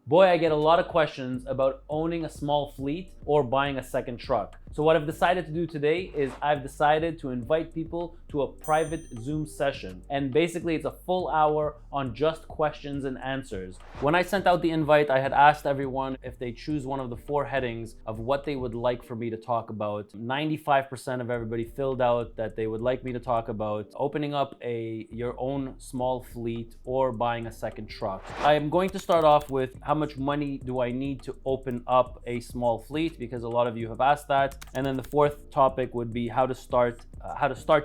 Boy, I get a lot of questions about owning a small fleet or buying a second truck. So what I've decided to do today is I've decided to invite people to a private Zoom session. And basically it's a full hour on just questions and answers. When I sent out the invite, I had asked everyone if they choose one of the 4 headings of what they would like for me to talk about. 95% of everybody filled out that they would like me to talk about opening up your own small fleet or buying a second truck. I am going to start off with how much money do I need to open up a small fleet, because a lot of you have asked that. And then the 4th topic would be how to start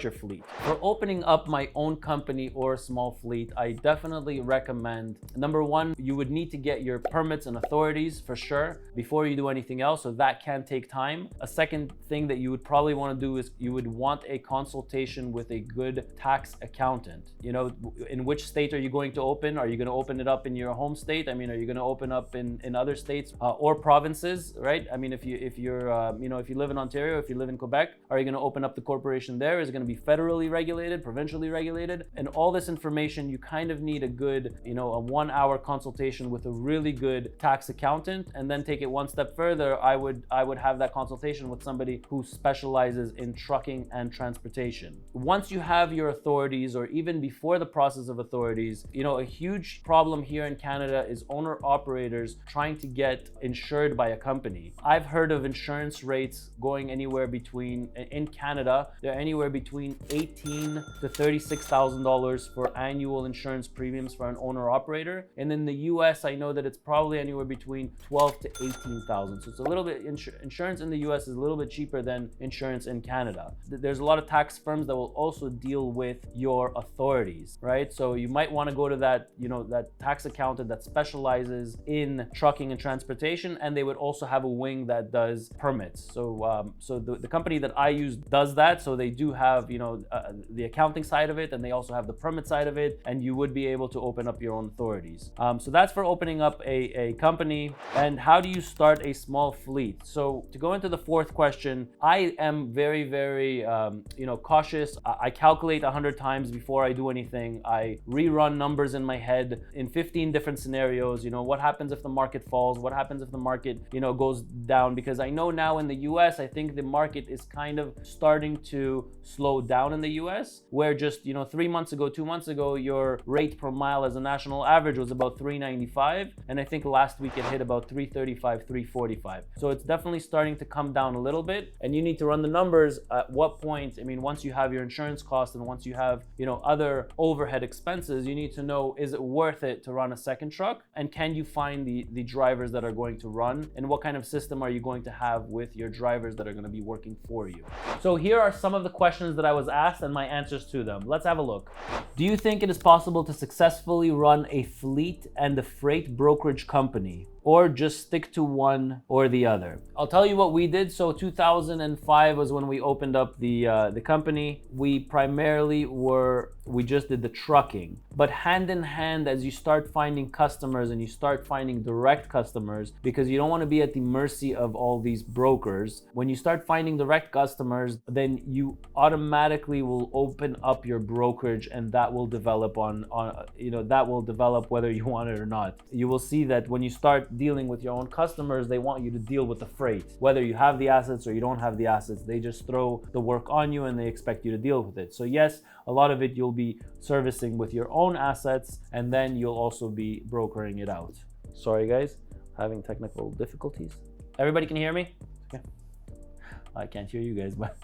your fleet. For opening up my own company or a small fleet, I definitely recommend, number 1, you would need to get your permits and authorities for sure before you do anything else, so that can take time. A second thing that you would probably want to do is you would want a consultation with a good tax accountant. You know, in which state are you going to open? Are you going to open it up in your home state? I mean, are you going to open up in other states or provinces, right? I mean, if you live in Ontario, if you live in Quebec, are you going to open up the corporation there? Is it going to be federally regulated, provincially regulated? And all this information, you kind of need a good, a 1-hour consultation with a really good tax accountant. And then take it one step further, I would have that consultation with somebody who specializes in trucking and transportation. Once you have your authorities, or even before the process of authorities, a huge problem here in Canada is owner-operators trying to get insured by a company. I've heard of insurance rates going anywhere between, in Canada, they're anywhere between $18,000 to $36,000 for annual insurance premiums for an owner-operator. And in the US, I know that it's probably anywhere between $12,000 to $18,000. So it's a little bit, insurance in the US is a little bit cheaper than insurance in Canada. There's a lot of tax firms that will also deal with your authorities, right? So you might want to go to that, that tax accountant that specializes in trucking and transportation, and they would also have a wing that does permits. So the company that I use does that. So they do have, the accounting side of it, and they also have the permit side of it, and you would be able to open up your own authorities. So that's for opening up a company. And how do you start a small fleet? So to go into the 4th question, I am very, very, cautious. I calculate 100 times before I do anything. I rerun numbers in my head in 15 different scenarios. What happens if the market falls? What happens if the market, goes down? Because I know now in the US, I think the market is kind of starting to slow down in the US, where just, 3 months ago, 2 months ago, your rate per mile as a national average was about $3.95. And I think last week it hit about $3.35, $3.45. So it's definitely starting to come down a little bit. And you need to run the numbers at what point, once you have your insurance costs and once you have, other overhead expenses, you need to know, is it worth it to run a second truck? And can you find the drivers that are going to run? And what kind of system are you going to have with your drivers that are going to be working for you? So here are some of the questions that I was asked and my answers to them. Let's have a look. Do you think it is possible to successfully run a fleet and a freight brokerage company, or just stick to one or the other? I'll tell you what we did. So 2005 was when we opened up the company. We just did the trucking. But hand in hand, as you start finding customers and you start finding direct customers, because you don't want to be at the mercy of all these brokers, when you start finding direct customers, then you automatically will open up your brokerage, and that will develop whether you want it or not. You will see that when you start dealing with your own customers, they want you to deal with the freight. Whether you have the assets or you don't have the assets, they just throw the work on you and they expect you to deal with it. So yes, a lot of it you'll be servicing with your own assets, and then you'll also be brokering it out. Sorry guys, having technical difficulties. Everybody can hear me? Okay. I can't hear you guys, but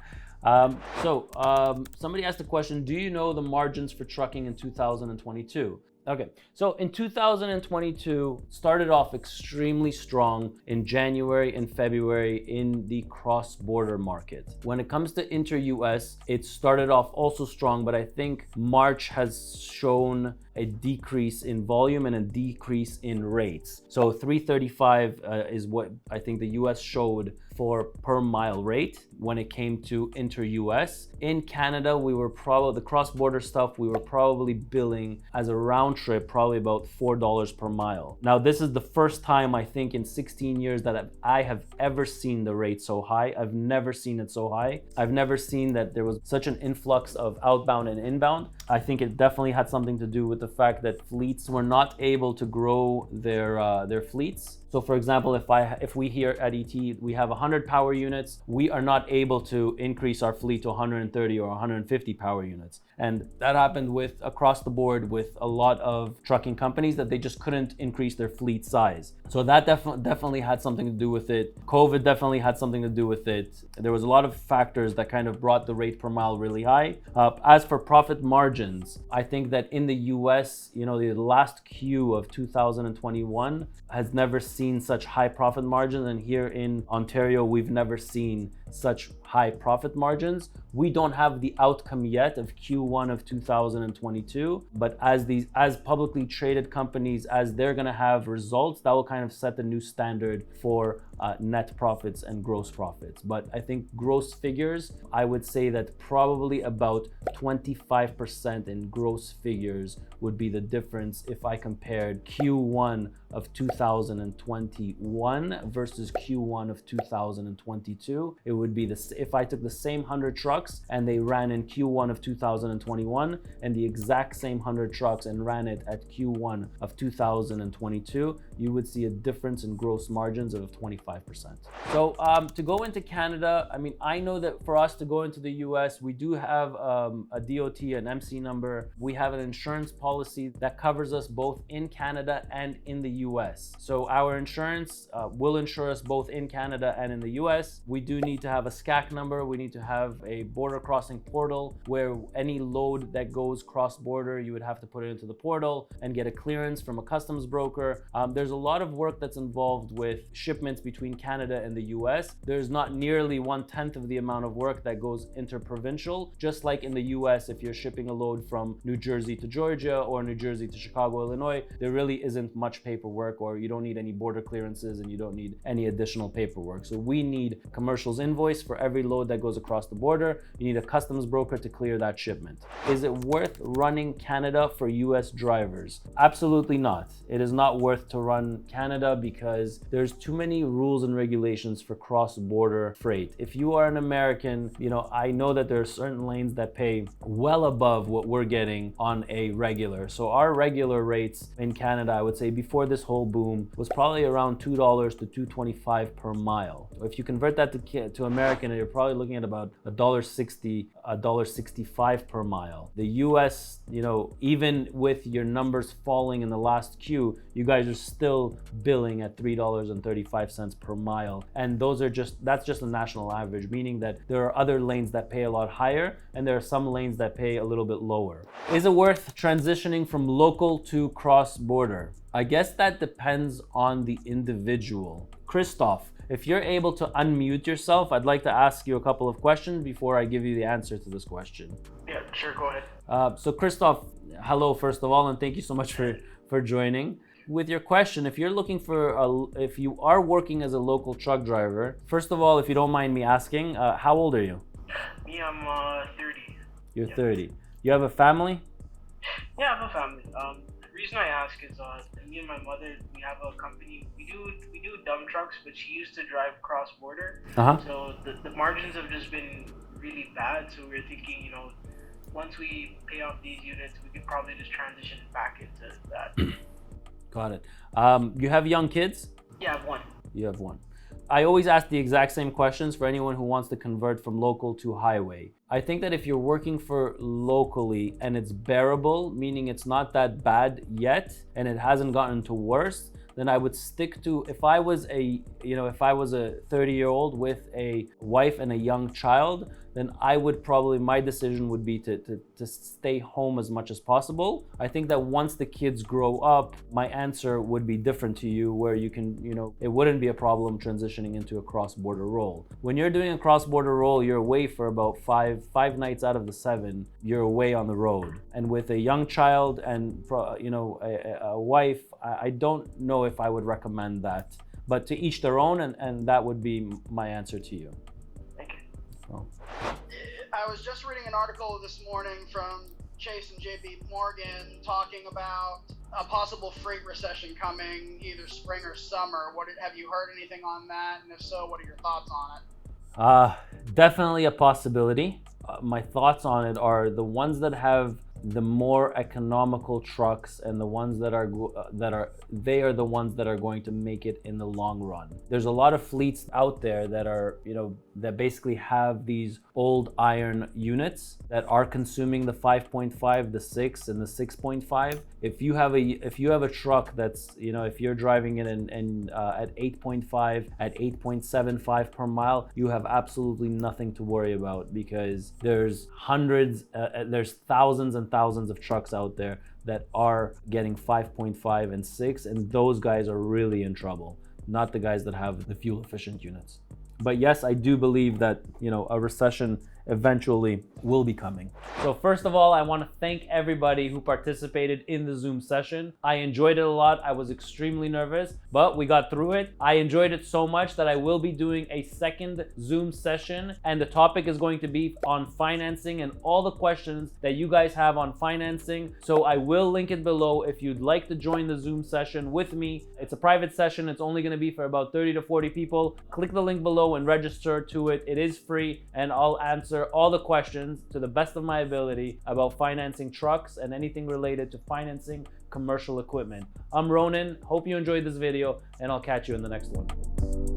somebody asked the question, do you know the margins for trucking in 2022? Okay, so in 2022, started off extremely strong in January and February in the cross-border market. When it comes to inter-US, it started off also strong, but I think March has shown a decrease in volume and a decrease in rates. So 335 is what I think the US showed for per mile rate when it came to inter-US. In Canada, we were probably, the cross-border stuff, we were probably billing as a round trip, probably about $4 per mile. Now, this is the first time I think in 16 years that I have ever seen the rate so high. I've never seen it so high. I've never seen that there was such an influx of outbound and inbound. I think it definitely had something to do with the fact that fleets were not able to grow their fleets. So for example, if we here at ET, we have 100 power units, we are not able to increase our fleet to 130 or 150 power units. And that happened with across the board with a lot of trucking companies, that they just couldn't increase their fleet size. So that definitely had something to do with it. COVID definitely had something to do with it. There was a lot of factors that kind of brought the rate per mile really high. As for profit margins, I think that in the US, the last Q of 2021 has never seen such high profit margins, and here in Ontario, we've never seen such high profit margins. We don't have the outcome yet of Q1 of 2022, but as publicly traded companies, as they're going to have results, that will kind of set the new standard for net profits and gross profits. But I think gross figures, I would say that probably about 25% in gross figures would be the difference if I compared Q1 of 2021 versus Q1 of 2022. It would be if I took the same 100 trucks and they ran in Q1 of 2021 and the exact same 100 trucks and ran it at Q1 of 2022, you would see a difference in gross margins of 25%. So to go into Canada, I know that for us to go into the US, we do have a DOT, an MC number. We have an insurance policy that covers us both in Canada and in the US. So our insurance will insure us both in Canada and in the US. We do need to have a SCAC number. We need to have a border crossing portal where any load that goes cross border, you would have to put it into the portal and get a clearance from a customs broker. There's a lot of work that's involved with shipments between Canada and the US. There's not nearly 1/10 of the amount of work that goes interprovincial. Just like in the US, if you're shipping a load from New Jersey to Georgia or New Jersey to Chicago, Illinois, there really isn't much paperwork, or you don't need any border clearances and you don't need any additional paperwork. So we need commercials invoice for every load that goes across the border. You need a customs broker to clear that shipment. Is it worth running Canada for US drivers? Absolutely not. It is not worth to run Canada because there's too many rules and regulations for cross-border freight. If you are an American, I know that there are certain lanes that pay well above what we're getting on a regular. So our regular rates in Canada, I would say before this whole boom, was probably around $2 to $2.25 per mile. If you convert that to American, you're probably looking at about $1.60, $1.65 per mile. The US, even with your numbers falling in the last Q, you guys are still billing at $3.35 per mile. And that's just a national average, meaning that there are other lanes that pay a lot higher and there are some lanes that pay a little bit lower. Is it worth transitioning from local to cross-border? I guess that depends on the individual. Christoph, if you're able to unmute yourself, I'd like to ask you a couple of questions before I give you the answer to this question. Yeah, sure, go ahead. So Christoph, hello first of all, and thank you so much for joining. With your question, if you are working as a local truck driver, first of all, if you don't mind me asking, how old are you? Me, I'm 30. You're 30. You have a family? Yeah, I have a family. The reason I ask is me and my mother, we have a company. We do dump trucks, but she used to drive cross border. So the margins have just been really bad. So we're thinking, once we pay off these units, we could probably just transition back into that. Got it. You have young kids? Yeah, I have one. You have one. I always ask the exact same questions for anyone who wants to convert from local to highway. I think that if you're working for locally and it's bearable, meaning it's not that bad yet and it hasn't gotten to worse, then I would stick to, if I was a 30-year-old with a wife and a young child, then my decision would be to stay home as much as possible. I think that once the kids grow up, my answer would be different to you, where you can, it wouldn't be a problem transitioning into a cross-border role. When you're doing a cross-border role, you're away for about five nights out of the 7, you're away on the road. And with a young child and, a wife, I don't know if I would recommend that. But to each their own, and that would be my answer to you. Oh. I was just reading an article this morning from Chase and JP Morgan talking about a possible freight recession coming either spring or summer. Have you heard anything on that? And if so, what are your thoughts on it? Definitely a possibility. My thoughts on it are the ones that have the more economical trucks and the ones that are they are the ones that are going to make it in the long run. There's a lot of fleets out there that are, that basically have these old iron units that are consuming the 5.5, the 6, and the 6.5. If you have a truck that's, if you're driving it at 8.5, at 8.75 per mile, you have absolutely nothing to worry about, because there's there's thousands and thousands of trucks out there that are getting 5.5 and 6, and those guys are really in trouble, not the guys that have the fuel efficient units. But yes, I do believe that, a recession eventually will be coming. So first of all, I want to thank everybody who participated in the Zoom session. I enjoyed it a lot. I was extremely nervous, but we got through it. I enjoyed it so much that I will be doing a second Zoom session, and the topic is going to be on financing and all the questions that you guys have on financing. So I will link it below if you'd like to join the Zoom session with me. It's a private session. It's only going to be for about 30 to 40 people. Click the link below and register to it. It is free, and I'll answer all the questions to the best of my ability about financing trucks and anything related to financing commercial equipment. I'm Ronen. Hope you enjoyed this video, and I'll catch you in the next one.